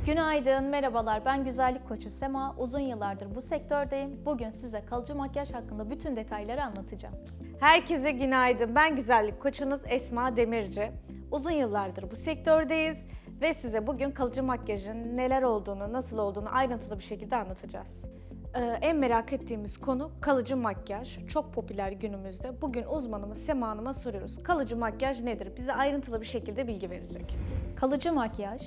Günaydın, merhabalar. Ben güzellik koçu Sema. Uzun yıllardır bu sektördeyim. Bugün size kalıcı makyaj hakkında bütün detayları anlatacağım. Herkese günaydın. Ben güzellik koçunuz Esma Demirci. Uzun yıllardır bu sektördeyiz ve size bugün kalıcı makyajın neler olduğunu, nasıl olduğunu ayrıntılı bir şekilde anlatacağız. En merak ettiğimiz konu kalıcı makyaj. Çok popüler günümüzde. Bugün uzmanımız Sema Hanım'a soruyoruz. Kalıcı makyaj nedir? Bize ayrıntılı bir şekilde bilgi verecek. Kalıcı makyaj,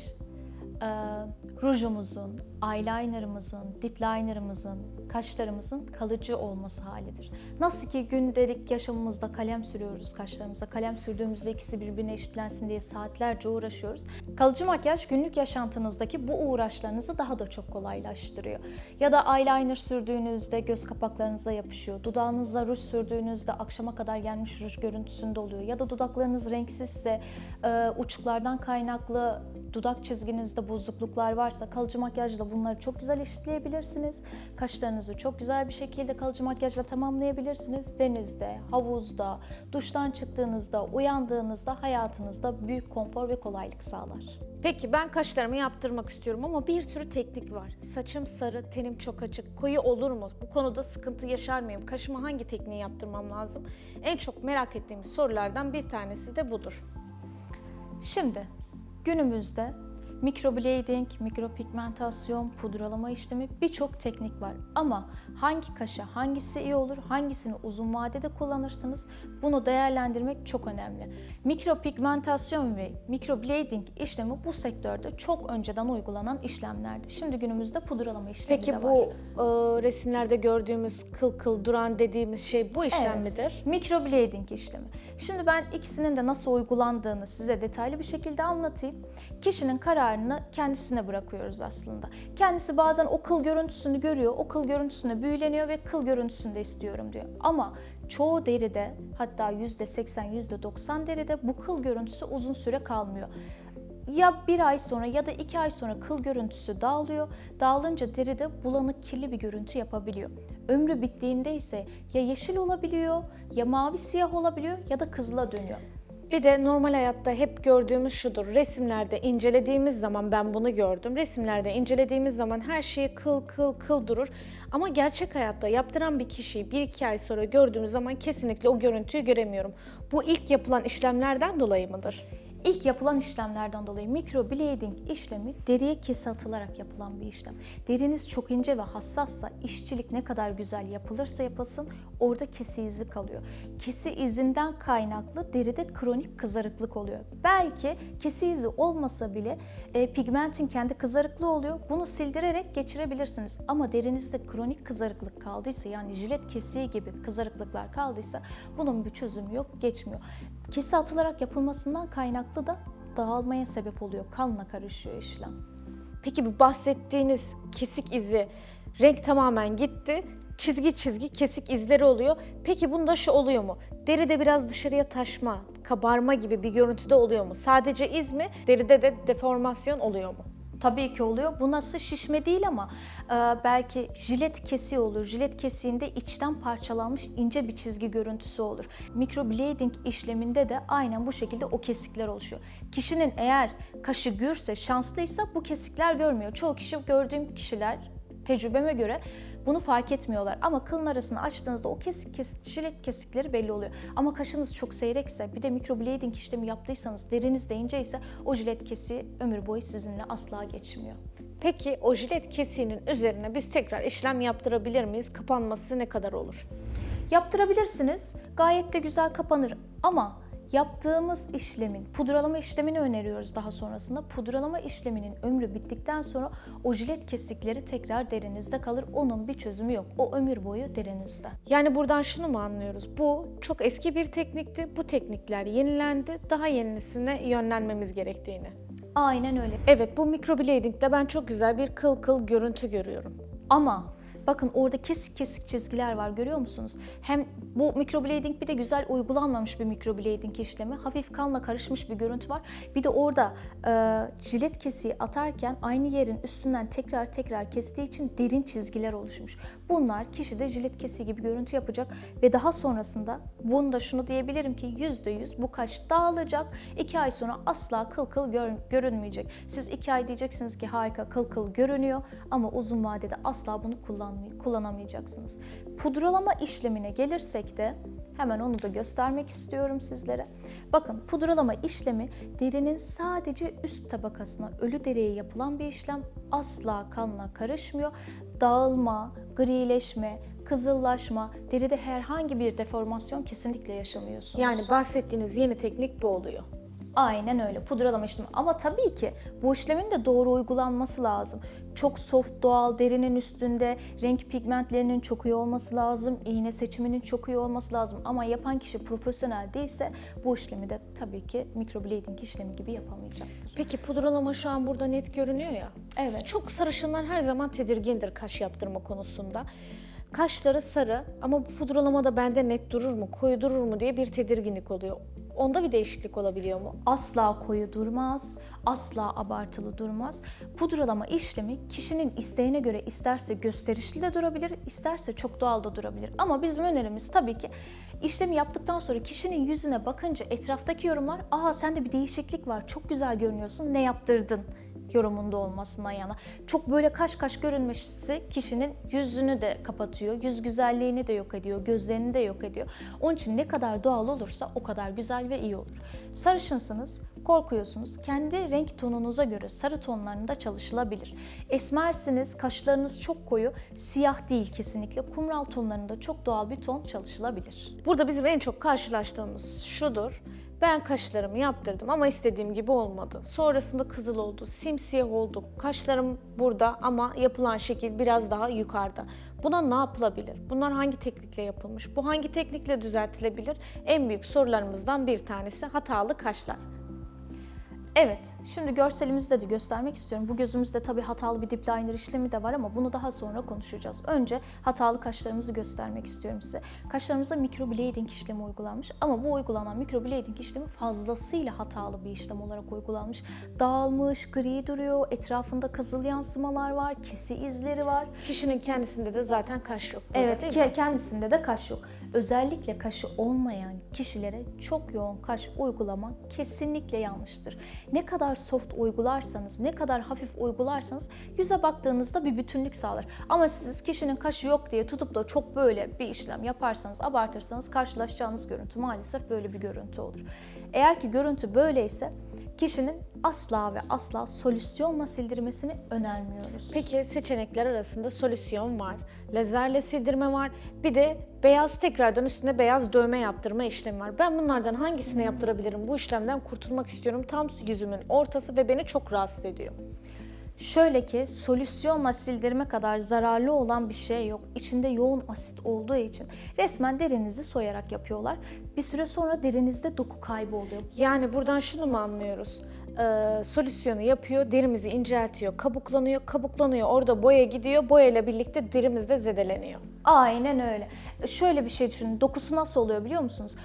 rujumuzun, eyelinerımızın, dip linerımızın, kaşlarımızın kalıcı olması halidir. Nasıl ki gündelik yaşamımızda kalem sürüyoruz kaşlarımıza, kalem sürdüğümüzde ikisi birbirine eşitlensin diye saatlerce uğraşıyoruz. Kalıcı makyaj günlük yaşantınızdaki bu uğraşlarınızı daha da çok kolaylaştırıyor. Ya da eyeliner sürdüğünüzde göz kapaklarınıza yapışıyor, dudağınıza ruj sürdüğünüzde akşama kadar gelmiş ruj görüntüsünde oluyor. Ya da dudaklarınız renksizse, uçuklardan kaynaklı dudak çizginizde bozukluklar varsa kalıcı makyajla bunları çok güzel eşitleyebilirsiniz. Kaşlarınızı çok güzel bir şekilde kalıcı makyajla tamamlayabilirsiniz. Denizde, havuzda, duştan çıktığınızda, uyandığınızda hayatınızda büyük konfor ve kolaylık sağlar. Peki ben kaşlarımı yaptırmak istiyorum ama bir sürü teknik var. Saçım sarı, tenim çok açık, koyu olur mu? Bu konuda sıkıntı yaşar mıyım? Kaşıma hangi tekniği yaptırmam lazım? En çok merak ettiğimiz sorulardan bir tanesi de budur. Şimdi günümüzde mikroblading, mikropigmentasyon, pudralama işlemi birçok teknik var. Ama hangi kaşa hangisi iyi olur, hangisini uzun vadede kullanırsınız bunu değerlendirmek çok önemli. Mikropigmentasyon ve mikroblading işlemi bu sektörde çok önceden uygulanan işlemlerdi. Şimdi günümüzde pudralama işlemi de Peki var. bu resimlerde gördüğümüz kıl kıl duran dediğimiz şey bu işlem Evet, midir? mikroblading işlemi. Şimdi ben ikisinin de nasıl uygulandığını size detaylı bir şekilde anlatayım. Kişinin kararını kendisine bırakıyoruz aslında. Kendisi bazen o kıl görüntüsünü görüyor, o kıl görüntüsüne büyüleniyor ve kıl görüntüsünü de istiyorum diyor. Ama çoğu deride, hatta %80, %90 deride bu kıl görüntüsü uzun süre kalmıyor. Ya bir ay sonra ya da 2 ay sonra kıl görüntüsü dağılıyor. Dağılınca deride bulanık, kirli bir görüntü yapabiliyor. Ömrü bittiğinde ise ya yeşil olabiliyor, ya mavi siyah olabiliyor ya da kızıla dönüyor. Bir de normal hayatta hep gördüğümüz şudur. Resimlerde incelediğimiz zaman ben bunu gördüm. Resimlerde incelediğimiz zaman her şey kıl kıl kıl durur. Ama gerçek hayatta yaptıran bir kişiyi 1-2 ay sonra gördüğümüz zaman kesinlikle o görüntüyü göremiyorum. Bu ilk yapılan işlemlerden dolayı mıdır? İlk yapılan işlemlerden dolayı mikroblading işlemi deriye kesi atılarak yapılan bir işlem. Deriniz çok ince ve hassassa işçilik ne kadar güzel yapılırsa yapılsın orada kesi izi kalıyor. Kesi izinden kaynaklı deride kronik kızarıklık oluyor. Belki kesi izi olmasa bile pigmentin kendi kızarıklığı oluyor. Bunu sildirerek geçirebilirsiniz. Ama derinizde kronik kızarıklık kaldıysa yani jilet kesiği gibi kızarıklıklar kaldıysa bunun bir çözümü yok, geçmiyor. Kesi atılarak yapılmasından kaynaklı da dağılmaya sebep oluyor. Kanla karışıyor işlem. Peki bu bahsettiğiniz kesik izi, renk tamamen gitti. Çizgi çizgi kesik izleri oluyor. Peki bunda şu oluyor mu? Deride biraz dışarıya taşma, kabarma gibi bir görüntüde oluyor mu? Sadece iz mi? Deride de deformasyon oluyor mu? Tabii ki oluyor. Bu nasıl şişme değil ama belki jilet kesiği olur. Jilet kesiğinde içten parçalanmış ince bir çizgi görüntüsü olur. Mikroblading işleminde de aynen bu şekilde o kesikler oluşuyor. Kişinin eğer kaşı gürse, şanslıysa bu kesikler görmüyor. Çoğu kişi gördüğüm kişiler tecrübeme göre bunu fark etmiyorlar. Ama kılın arasını açtığınızda o jilet kesikleri belli oluyor. Ama kaşınız çok seyrekse bir de mikroblading işlemi yaptıysanız deriniz de inceyse o jilet kesiği ömür boyu sizinle asla geçmiyor. Peki o jilet kesiğinin üzerine biz tekrar işlem yaptırabilir miyiz? Kapanması ne kadar olur? Yaptırabilirsiniz. Gayet de güzel kapanır ama yaptığımız işlemin, pudralama işlemini öneriyoruz daha sonrasında. Pudralama işleminin ömrü bittikten sonra o jilet kesikleri tekrar derinizde kalır. Onun bir çözümü yok. O ömür boyu derinizde. Yani buradan şunu mu anlıyoruz? Bu çok eski bir teknikti. Bu teknikler yenilendi. Daha yenisine yönlenmemiz gerektiğini. Aynen öyle. Evet, bu mikroblading'de ben çok güzel bir kıl kıl görüntü görüyorum. Ama Bakın orada kesik kesik çizgiler var, görüyor musunuz? Hem bu microblading bir de güzel uygulanmamış bir microblading işlemi. Hafif kanla karışmış bir görüntü var. Bir de orada jilet kesiği atarken aynı yerin üstünden tekrar tekrar kestiği için derin çizgiler oluşmuş. Bunlar kişide jilet kesiği gibi görüntü yapacak ve daha sonrasında bunu da şunu diyebilirim ki %100 bu kaş dağılacak. 2 ay sonra asla kıl kıl görünmeyecek. Siz 2 ay diyeceksiniz ki harika, kıl kıl görünüyor ama uzun vadede asla bunu kullanamayacaksınız. Pudralama işlemine gelirsek de hemen onu da göstermek istiyorum sizlere. Bakın, pudralama işlemi derinin sadece üst tabakasına, ölü deriye yapılan bir işlem. Asla kanla karışmıyor. Dağılma, grileşme, kızıllaşma, deride herhangi bir deformasyon kesinlikle yaşamıyorsunuz. Yani bahsettiğiniz yeni teknik bu oluyor. Aynen öyle, pudralama işlemi. Ama tabii ki bu işlemin de doğru uygulanması lazım. Çok soft, doğal, derinin üstünde renk pigmentlerinin çok iyi olması lazım, iğne seçiminin çok iyi olması lazım. Ama yapan kişi profesyonel değilse bu işlemi de tabii ki microblading işlemi gibi yapamayacaktır. Peki pudralama şu an burada net görünüyor ya. Evet. Çok sarışınlar her zaman tedirgindir kaş yaptırma konusunda. Kaşları sarı ama bu pudralamada bende net durur mu, koyu durur mu diye bir tedirginlik oluyor. Onda bir değişiklik olabiliyor mu? Asla koyu durmaz, asla abartılı durmaz. Pudralama işlemi kişinin isteğine göre isterse gösterişli de durabilir, isterse çok doğal da durabilir. Ama bizim önerimiz tabii ki işlemi yaptıktan sonra kişinin yüzüne bakınca etraftaki yorumlar, "Aa, sende bir değişiklik var, çok güzel görünüyorsun, ne yaptırdın?" yorumunda olmasından yana. Çok böyle kaş kaş görünmesi kişinin yüzünü de kapatıyor, yüz güzelliğini de yok ediyor, gözlerini de yok ediyor. Onun için ne kadar doğal olursa o kadar güzel ve iyi olur. Sarışınsınız, korkuyorsunuz. Kendi renk tonunuza göre sarı tonlarında çalışılabilir. Esmersiniz, kaşlarınız çok koyu, siyah değil kesinlikle. Kumral tonlarında çok doğal bir ton çalışılabilir. Burada bizim en çok karşılaştığımız şudur. Ben kaşlarımı yaptırdım ama istediğim gibi olmadı. Sonrasında kızıl oldu, simsiyah oldu. Kaşlarım burada ama yapılan şekil biraz daha yukarıda. Buna ne yapılabilir? Bunlar hangi teknikle yapılmış? Bu hangi teknikle düzeltilebilir? En büyük sorularımızdan bir tanesi hatalı kaşlar. Evet, şimdi görselimizde de göstermek istiyorum. Bu gözümüzde tabii hatalı bir dip liner işlemi de var ama bunu daha sonra konuşacağız. Önce hatalı kaşlarımızı göstermek istiyorum size. Kaşlarımıza microblading işlemi uygulanmış ama bu uygulanan microblading işlemi fazlasıyla hatalı bir işlem olarak uygulanmış. Dağılmış, gri duruyor, etrafında kızıl yansımalar var, kesi izleri var. Kişinin kendisinde de zaten kaş yok. Burada, Evet, değil mi? kendisinde de kaş yok. Özellikle kaşı olmayan kişilere çok yoğun kaş uygulamak kesinlikle yanlıştır. Ne kadar soft uygularsanız, ne kadar hafif uygularsanız yüze baktığınızda bir bütünlük sağlar. Ama siz kişinin kaşı yok diye tutup da çok böyle bir işlem yaparsanız, abartırsanız karşılaşacağınız görüntü maalesef böyle bir görüntü olur. Eğer ki görüntü böyleyse kişinin asla ve asla solüsyonla sildirmesini önermiyoruz. Peki seçenekler arasında solüsyon var, lazerle sildirme var, bir de beyaz tekrardan üstüne beyaz dövme yaptırma işlemi var. Ben bunlardan hangisini yaptırabilirim? Bu işlemden kurtulmak istiyorum. Tam yüzümün ortası ve beni çok rahatsız ediyor. Şöyle ki solüsyonla sildirme kadar zararlı olan bir şey yok. İçinde yoğun asit olduğu için resmen derinizi soyarak yapıyorlar. Bir süre sonra derinizde doku kaybı oluyor. Yani buradan şunu mu anlıyoruz? Solüsyonu yapıyor, derimizi inceltiyor, kabuklanıyor, orada boya gidiyor, boyayla birlikte derimiz de zedeleniyor. Aynen öyle. Şöyle bir şey düşünün. Dokusu nasıl oluyor biliyor musunuz?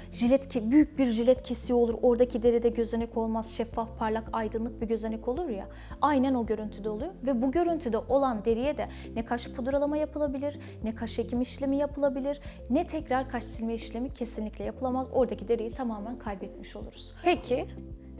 Büyük bir jilet kesiği olur. Oradaki deride gözenek olmaz. Şeffaf, parlak, aydınlık bir gözenek olur ya. Aynen o görüntüde oluyor. Ve bu görüntüde olan deriye de ne kaş pudralama yapılabilir, ne kaş ekim işlemi yapılabilir, ne tekrar kaş silme işlemi kesinlikle yapılamaz. Oradaki deriyi tamamen kaybetmiş oluruz. Peki,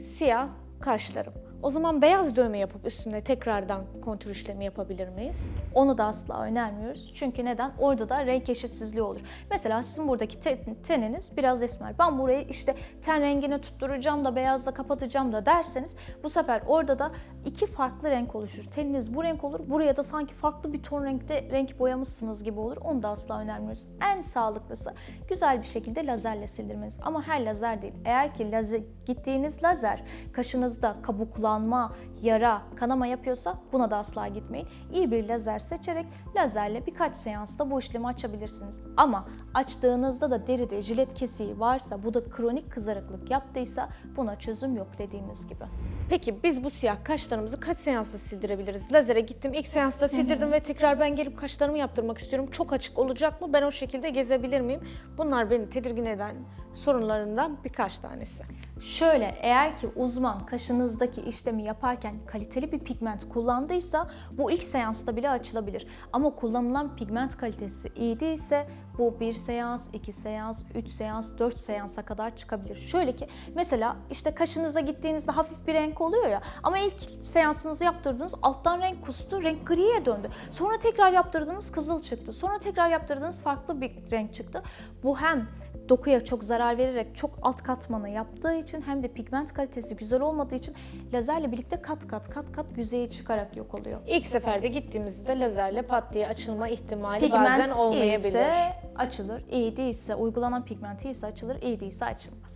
siyah kaşlarım. O zaman beyaz dövme yapıp üstüne tekrardan kontür işlemi yapabilir miyiz? Onu da asla önermiyoruz. Çünkü neden? Orada da renk eşitsizliği olur. Mesela sizin buradaki teniniz biraz esmer. Ben burayı işte ten rengini tutturacağım da beyazla kapatacağım da derseniz bu sefer orada da iki farklı renk oluşur. Teniniz bu renk olur. Buraya da sanki farklı bir ton renkte renk boyamışsınız gibi olur. Onu da asla önermiyoruz. En sağlıklısı güzel bir şekilde lazerle sildirmeniz. Ama her lazer değil. Eğer ki gittiğiniz lazer kaşınızda kabuklanma, yara, kanama yapıyorsa buna da asla gitmeyin. İyi bir lazer seçerek lazerle birkaç seansta bu işlemi açabilirsiniz. Ama açtığınızda da deride jilet kesiği varsa, bu da kronik kızarıklık yaptıysa buna çözüm yok dediğimiz gibi. Peki biz bu siyah kaşlarımızı kaç seansta sildirebiliriz? Lazere gittim, ilk seansta sildirdim ve tekrar ben gelip kaşlarımı yaptırmak istiyorum. Çok açık olacak mı? Ben o şekilde gezebilir miyim? Bunlar beni tedirgin eden sorunlarından birkaç tanesi. Şöyle, eğer ki uzman kaşınızdaki işlemi yaparken kaliteli bir pigment kullandıysa bu ilk seansta bile açılabilir. Ama kullanılan pigment kalitesi iyi değilse bu 1 seans, 2 seans, 3 seans, 4 seansa kadar çıkabilir. Şöyle ki mesela işte kaşınıza gittiğinizde hafif bir renk oluyor ya, ama ilk seansınızı yaptırdınız, alttan renk kustu, renk griye döndü. Sonra tekrar yaptırdınız, kızıl çıktı. Sonra tekrar yaptırdınız, farklı bir renk çıktı. Bu hem dokuya çok zarar vererek çok alt katmanı yaptığı için hem de pigment kalitesi güzel olmadığı için lazerle birlikte kat kat yüzeye çıkarak yok oluyor. İlk seferde gittiğimizde lazerle pat diye açılma ihtimali Pigment bazen olmayabilir. iyiyse açılır, iyi değilse, uygulanan pigment iyiyse açılır, iyi değilse açılmaz.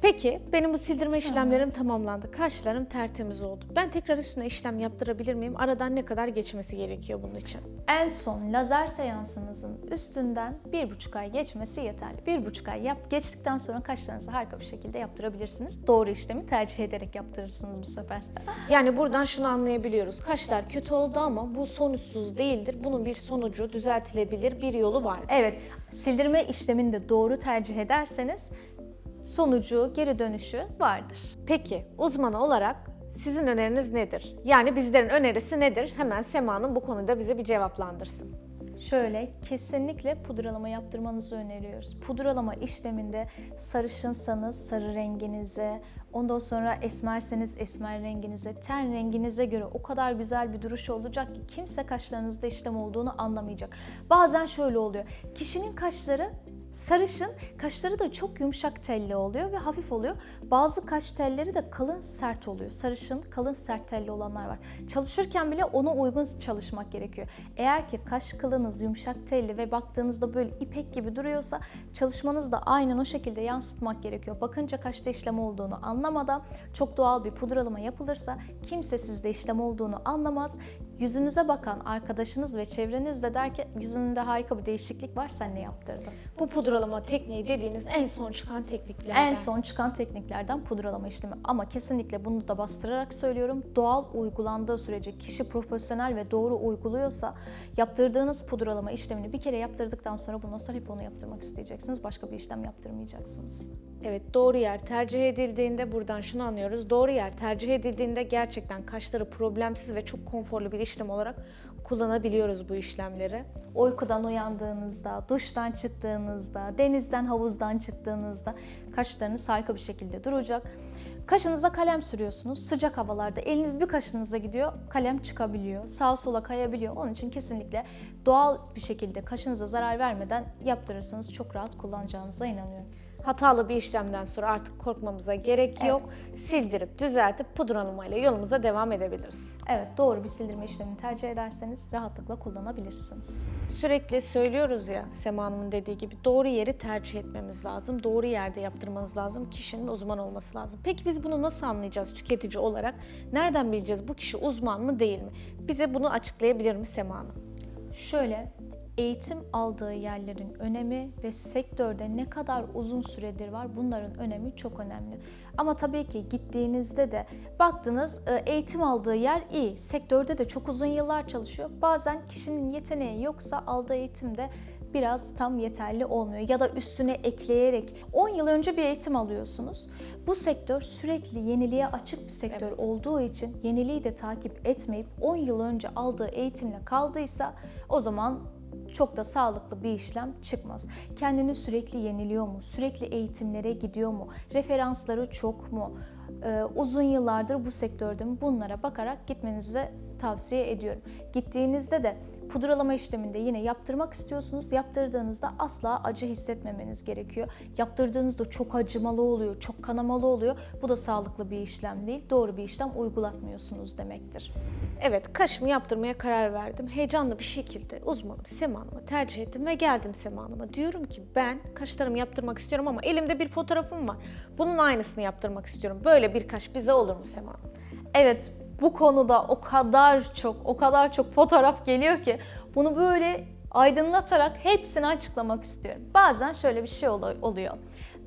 Peki benim bu sildirme işlemlerim tamamlandı. Kaşlarım tertemiz oldu. Ben tekrar üstüne işlem yaptırabilir miyim? Aradan ne kadar geçmesi gerekiyor bunun için? En son lazer seansınızın üstünden 1,5 ay geçmesi yeterli. 1,5 ay geçtikten sonra kaşlarınızı harika bir şekilde yaptırabilirsiniz. Doğru işlemi tercih ederek yaptırırsınız bu sefer. Yani buradan şunu anlayabiliyoruz. Kaşlar kötü oldu ama bu sonuçsuz değildir. Bunun bir sonucu, düzeltilebilir bir yolu var. Evet, sildirme işlemini de doğru tercih ederseniz sonucu, geri dönüşü vardır. Peki uzman olarak sizin öneriniz nedir? Yani bizlerin önerisi nedir? Hemen Sema Hanım bu konuda bize bir cevaplandırsın. Şöyle, kesinlikle pudralama yaptırmanızı öneriyoruz. Pudralama işleminde sarışınsanız sarı renginize, ondan sonra esmerseniz esmer renginize, ten renginize göre o kadar güzel bir duruş olacak ki kimse kaşlarınızda işlem olduğunu anlamayacak. Bazen şöyle oluyor, kişinin kaşları sarışın, kaşları da çok yumuşak telli oluyor ve hafif oluyor. Bazı kaş telleri de kalın sert oluyor. Sarışın, kalın sert telli olanlar var. Çalışırken bile ona uygun çalışmak gerekiyor. Eğer ki kaş kılınız yumuşak telli ve baktığınızda böyle ipek gibi duruyorsa çalışmanız da aynen o şekilde yansıtmak gerekiyor. Bakınca kaşta işlem olduğunu anlamadan çok doğal bir pudralama yapılırsa kimse sizde işlem olduğunu anlamaz. Yüzünüze bakan arkadaşınız ve çevreniz de der ki yüzünde harika bir değişiklik var, sen ne yaptırdın? Bu pudralama tekniği dediğiniz en son çıkan tekniklerden. En son çıkan tekniklerden pudralama işlemi, ama kesinlikle bunu da bastırarak söylüyorum. Doğal uygulandığı sürece, kişi profesyonel ve doğru uyguluyorsa yaptırdığınız pudralama işlemini bir kere yaptırdıktan sonra bundan sonra hep onu yaptırmak isteyeceksiniz. Başka bir işlem yaptırmayacaksınız. Evet, doğru yer tercih edildiğinde buradan şunu anlıyoruz. Doğru yer tercih edildiğinde gerçekten kaşları problemsiz ve çok konforlu bir işlem olarak kullanabiliyoruz bu işlemleri. Uykudan uyandığınızda, duştan çıktığınızda, denizden, havuzdan çıktığınızda kaşlarınız harika bir şekilde duracak. Kaşınıza kalem sürüyorsunuz. Sıcak havalarda eliniz bir kaşınıza gidiyor, kalem çıkabiliyor, sağa sola kayabiliyor. Onun için kesinlikle doğal bir şekilde kaşınıza zarar vermeden yaptırırsanız çok rahat kullanacağınıza inanıyorum. Hatalı bir işlemden sonra artık korkmamıza gerek yok. Sildirip, düzeltip pudralamayla yolumuza devam edebiliriz. Evet, doğru bir sildirme işlemini tercih ederseniz rahatlıkla kullanabilirsiniz. Sürekli söylüyoruz ya, Sema Hanım'ın dediği gibi doğru yeri tercih etmemiz lazım. Doğru yerde yaptırmanız lazım. Kişinin uzman olması lazım. Peki biz bunu nasıl anlayacağız tüketici olarak? Nereden bileceğiz bu kişi uzman mı değil mi? Bize bunu açıklayabilir mi Sema Hanım? Şöyle, eğitim aldığı yerlerin önemi ve sektörde ne kadar uzun süredir var, bunların önemi çok önemli. Ama tabii ki gittiğinizde de baktınız eğitim aldığı yer iyi, sektörde de çok uzun yıllar çalışıyor. Bazen kişinin yeteneği yoksa aldığı eğitim de biraz tam yeterli olmuyor ya da üstüne ekleyerek 10 yıl önce bir eğitim alıyorsunuz. Bu sektör sürekli yeniliğe açık bir sektör olduğu için yeniliği de takip etmeyip 10 yıl önce aldığı eğitimle kaldıysa o zaman çok da sağlıklı bir işlem çıkmaz. Kendini sürekli yeniliyor mu? Sürekli eğitimlere gidiyor mu? Referansları çok mu? Uzun yıllardır bu sektörde mi? Bunlara bakarak gitmenizi tavsiye ediyorum. Gittiğinizde de pudralama işleminde yine yaptırmak istiyorsunuz. Yaptırdığınızda asla acı hissetmemeniz gerekiyor. Yaptırdığınızda çok acımalı oluyor, çok kanamalı oluyor. Bu da sağlıklı bir işlem değil. Doğru bir işlem uygulatmıyorsunuz demektir. Evet, kaşımı yaptırmaya karar verdim. Heyecanlı bir şekilde uzmanım Sema Hanım'ı tercih ettim ve geldim Sema Hanım'a. Diyorum ki ben kaşlarımı yaptırmak istiyorum ama elimde bir fotoğrafım var. Bunun aynısını yaptırmak istiyorum. Böyle bir kaş bize olur mu Sema Hanım? Evet, bu konuda o kadar çok fotoğraf geliyor ki bunu böyle aydınlatarak hepsini açıklamak istiyorum. Bazen şöyle bir şey oluyor.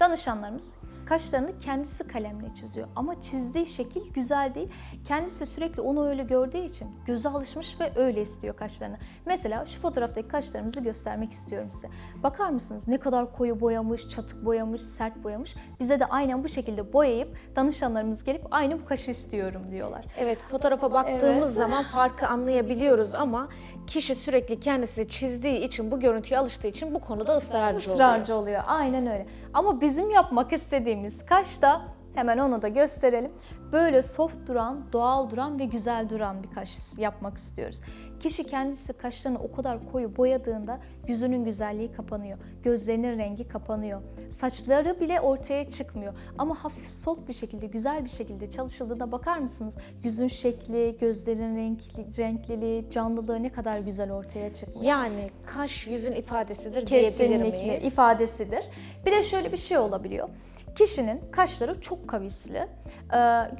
Danışanlarımız kaşlarını kendisi kalemle çiziyor. Ama çizdiği şekil güzel değil. Kendisi sürekli onu öyle gördüğü için göze alışmış ve öyle istiyor kaşlarını. Mesela şu fotoğraftaki kaşlarımızı göstermek istiyorum size. Bakar mısınız ne kadar koyu boyamış, çatık boyamış, sert boyamış. Bize de aynen bu şekilde boyayıp danışanlarımız gelip aynı bu kaşı istiyorum diyorlar. Evet, fotoğrafa baktığımız zaman farkı anlayabiliyoruz ama kişi sürekli kendisi çizdiği için, bu görüntüye alıştığı için bu konuda ısrarcı oluyor. Aynen öyle. Ama bizim yapmak istediğimiz kaş da, hemen onu da gösterelim. Böyle soft duran, doğal duran ve güzel duran bir kaş yapmak istiyoruz. Kişi kendisi kaşlarını o kadar koyu boyadığında yüzünün güzelliği kapanıyor. Gözlerinin rengi kapanıyor. Saçları bile ortaya çıkmıyor. Ama hafif soft bir şekilde, güzel bir şekilde çalışıldığına bakar mısınız? Yüzün şekli, gözlerin renkliliği, canlılığı ne kadar güzel ortaya çıkmış. Yani kaş yüzün ifadesidir diyebilir Kesinlikle miyiz? ifadesidir. Bir de şöyle bir şey olabiliyor. Kişinin kaşları çok kavisli,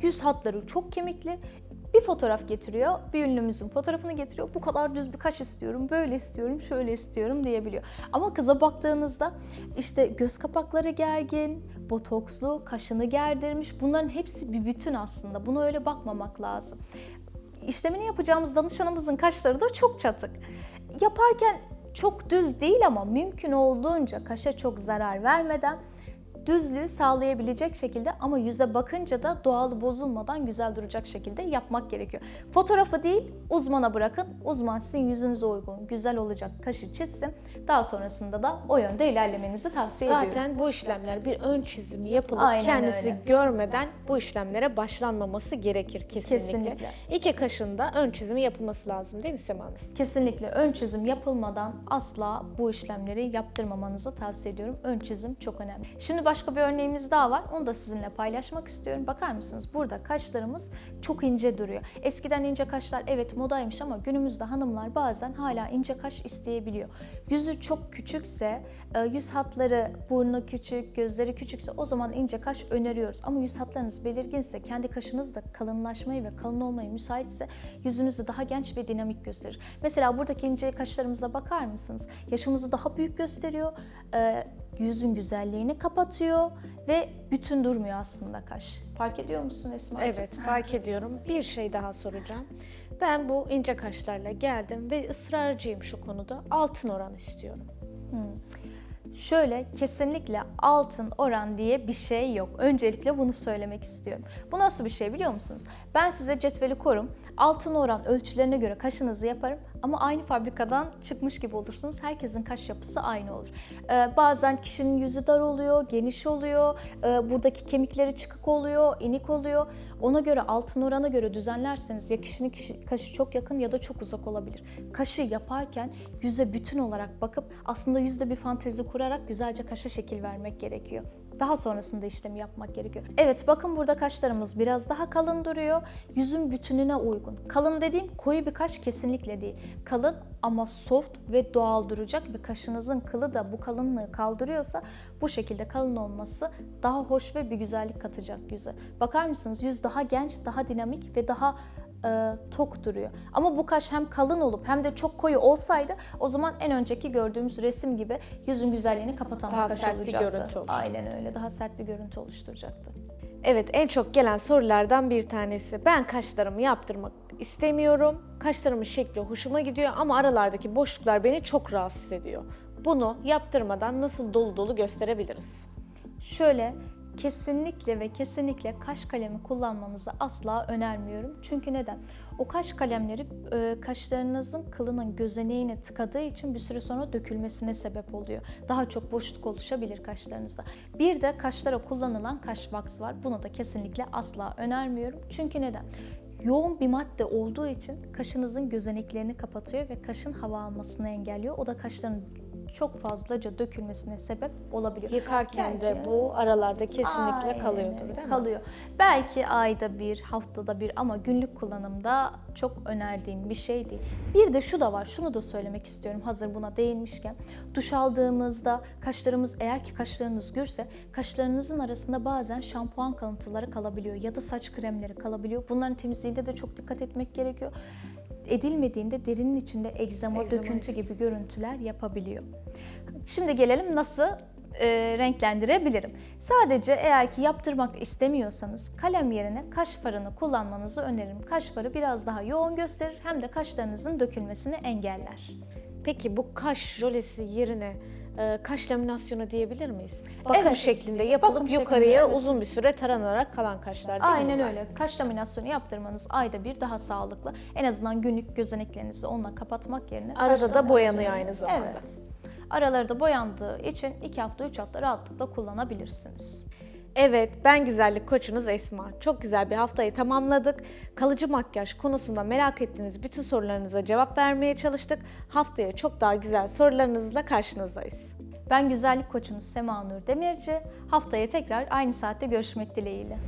yüz hatları çok kemikli. Bir fotoğraf getiriyor, bir ünlümüzün fotoğrafını getiriyor. Bu kadar düz bir kaş istiyorum, böyle istiyorum, şöyle istiyorum diyebiliyor. Ama kıza baktığınızda işte göz kapakları gergin, botokslu, kaşını gerdirmiş. Bunların hepsi bir bütün aslında. Buna öyle bakmamak lazım. İşlemini yapacağımız danışanımızın kaşları da çok çatık. Yaparken çok düz değil ama mümkün olduğunca kaşa çok zarar vermeden düzlüğü sağlayabilecek şekilde ama yüze bakınca da doğalı bozulmadan güzel duracak şekilde yapmak gerekiyor. Fotoğrafı değil, uzmana bırakın. Uzman sizin yüzünüze uygun, güzel olacak kaşı çizsin. Daha sonrasında da o yönde ilerlemenizi tavsiye ediyorum. Zaten bu işlemler bir ön çizimi yapılıp Aynen kendisi öyle. görmeden bu işlemlere başlanmaması gerekir kesinlikle. Kesinlikle. İki kaşın da ön çizimi yapılması lazım değil mi Sema Hanım? Kesinlikle ön çizim yapılmadan asla bu işlemleri yaptırmamanızı tavsiye ediyorum. Ön çizim çok önemli. Şimdi başka bir örneğimiz daha var. Onu da sizinle paylaşmak istiyorum. Bakar mısınız? Burada kaşlarımız çok ince duruyor. Eskiden ince kaşlar evet modaymış ama günümüzde hanımlar bazen hala ince kaş isteyebiliyor. Yüzü çok küçükse, yüz hatları, burnu küçük, gözleri küçükse o zaman ince kaş öneriyoruz. Ama yüz hatlarınız belirginse, kendi kaşınız da kalınlaşmayı ve kalın olmayı müsaitse yüzünüzü daha genç ve dinamik gösterir. Mesela buradaki ince kaşlarımıza bakar mısınız? Yaşımızı daha büyük gösteriyor. Yüzün güzelliğini kapatıyor ve bütün durmuyor aslında kaş. Fark ediyor musun Esma'cığım? Evet, fark ediyorum. Bir şey daha soracağım. Ben bu ince kaşlarla geldim ve ısrarcıyım şu konuda. Altın oran istiyorum. Şöyle, kesinlikle altın oran diye bir şey yok. Öncelikle bunu söylemek istiyorum. Bu nasıl bir şey biliyor musunuz? Ben size cetveli korum. Altın oran ölçülerine göre kaşınızı yaparım ama aynı fabrikadan çıkmış gibi olursunuz. Herkesin kaş yapısı aynı olur. Bazen kişinin yüzü dar oluyor, geniş oluyor, buradaki kemikleri çıkık oluyor, inik oluyor. Ona göre, altın orana göre düzenlerseniz ya kişinin kaşı çok yakın ya da çok uzak olabilir. Kaşı yaparken yüze bütün olarak bakıp aslında yüzde bir fantezi kurarak güzelce kaşa şekil vermek gerekiyor. Daha sonrasında işlemi yapmak gerekiyor. Evet, bakın burada kaşlarımız biraz daha kalın duruyor. Yüzün bütününe uygun. Kalın dediğim koyu bir kaş kesinlikle değil. Kalın ama soft ve doğal duracak ve kaşınızın kılı da bu kalınlığı kaldırıyorsa bu şekilde kalın olması daha hoş ve bir güzellik katacak yüze. Bakar mısınız? Yüz daha genç, daha dinamik ve daha tok duruyor. Ama bu kaş hem kalın olup hem de çok koyu olsaydı o zaman en önceki gördüğümüz resim gibi yüzün güzelliğini kapatan Daha bir kaş sert bir olacaktı. görüntü oluştu. Aynen öyle. Daha sert bir görüntü oluşturacaktı. Evet, en çok gelen sorulardan bir tanesi. Ben kaşlarımı yaptırmak istemiyorum. Kaşlarımın şekli hoşuma gidiyor ama aralardaki boşluklar beni çok rahatsız ediyor. Bunu yaptırmadan nasıl dolu dolu gösterebiliriz? Şöyle, kesinlikle ve kesinlikle kaş kalemi kullanmanızı asla önermiyorum. Çünkü neden? O kaş kalemleri kaşlarınızın kılının gözeneğine tıkadığı için bir süre sonra dökülmesine sebep oluyor. Daha çok boşluk oluşabilir kaşlarınızda. Bir de kaşlara kullanılan kaş wax var. Bunu da kesinlikle asla önermiyorum. Çünkü neden? Yoğun bir madde olduğu için kaşınızın gözeneklerini kapatıyor ve kaşın hava almasını engelliyor. O da kaşların çok fazlaca dökülmesine sebep olabiliyor. Yıkarken de Belki- bu aralarda kesinlikle Aynen kalıyordur öyle, değil mi? kalıyor. Belki ayda bir, haftada bir ama günlük kullanımda çok önerdiğim bir şey değil. Bir de şu da var, şunu da söylemek istiyorum hazır buna değinmişken. Duş aldığımızda kaşlarımız, eğer ki kaşlarınız gürse, kaşlarınızın arasında bazen şampuan kalıntıları kalabiliyor ya da saç kremleri kalabiliyor. Bunların temizliğinde de çok dikkat etmek gerekiyor. Edilmediğinde derinin içinde egzama, döküntü gibi görüntüler yapabiliyor. Şimdi gelelim nasıl renklendirebilirim. Sadece eğer ki yaptırmak istemiyorsanız kalem yerine kaş farını kullanmanızı öneririm. Kaş farı biraz daha yoğun gösterir hem de kaşlarınızın dökülmesini engeller. Peki bu kaş jölesi yerine kaş laminasyonu diyebilir miyiz? Bakım Evet. şeklinde yapılıp Bakım şeklinde, yukarıya evet. uzun bir süre taranarak kalan kaşlar değil mi Aynen bunlar? öyle. Kaş laminasyonu yaptırmanız ayda bir daha sağlıklı. En azından günlük gözeneklerinizi onunla kapatmak yerine Arada kaş da laminasyonu- boyanıyor aynı zamanda. Evet. Araları da boyandığı için 2 hafta 3 hafta rahatlıkla kullanabilirsiniz. Evet, ben güzellik koçunuz Esma. Çok güzel bir haftayı tamamladık. Kalıcı makyaj konusunda merak ettiğiniz bütün sorularınıza cevap vermeye çalıştık. Haftaya çok daha güzel sorularınızla karşınızdayız. Ben güzellik koçunuz Sema Nur Demirci. Haftaya tekrar aynı saatte görüşmek dileğiyle.